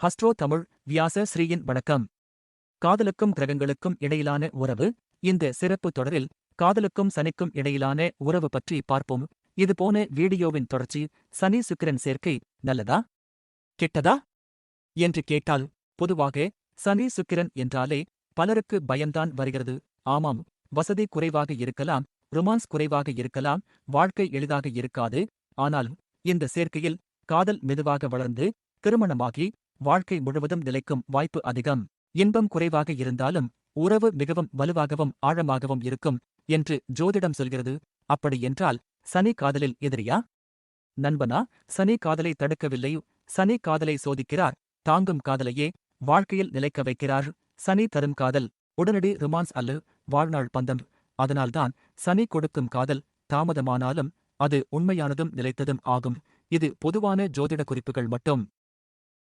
ஹஸ்ட்ரோ தமிழ் வியாச ஸ்ரீயின் வணக்கம். காதலுக்கும் கிரகங்களுக்கும் இடையிலான உறவு. இந்த சிறப்பு தொடரில் காதலுக்கும் சனிக்கும் இடையிலான உறவு பற்றி பார்ப்போம். இது போன வீடியோவின் தொடர்ச்சி. சனி சுக்கிரன் சேர்க்கை நல்லதா கெட்டதா என்று கேட்டால், பொதுவாக சனி சுக்கிரன் என்றாலே பலருக்கு பயம்தான் வருகிறது. ஆமாம், வசதி குறைவாக இருக்கலாம், ரொமான்ஸ் குறைவாக இருக்கலாம், வாழ்க்கை எளிதாக இருக்காது. ஆனால் இந்த சேர்க்கையில் காதல் மெதுவாக வளர்ந்து திருமணமாகி வாழ்க்கை முழுவதும் நிலைக்கும் வாய்ப்பு அதிகம். இன்பம் குறைவாக இருந்தாலும் உறவு மிகவும் வலுவாகவும் ஆழமாகவும் இருக்கும் என்று ஜோதிடம் சொல்கிறது. அப்படி என்றால் சனி காதலில் எதிரியா நண்பனா? சனி காதலை தடுக்கவில்லை, சனி காதலை சோதிக்கிறார். தாங்கும் காதலையே வாழ்க்கையில் நிலைக்க வைக்கிறார். சனி தரும் காதல் உடனடி ரொமான்ஸ் அல்ல, வாழ்நாள் பந்தம். அதனால்தான் சனி கொடுக்கும் காதல் தாமதமானாலும் அது உண்மையானதும் நிலைத்ததும் ஆகும். இது பொதுவான ஜோதிட குறிப்புகள் மட்டும்.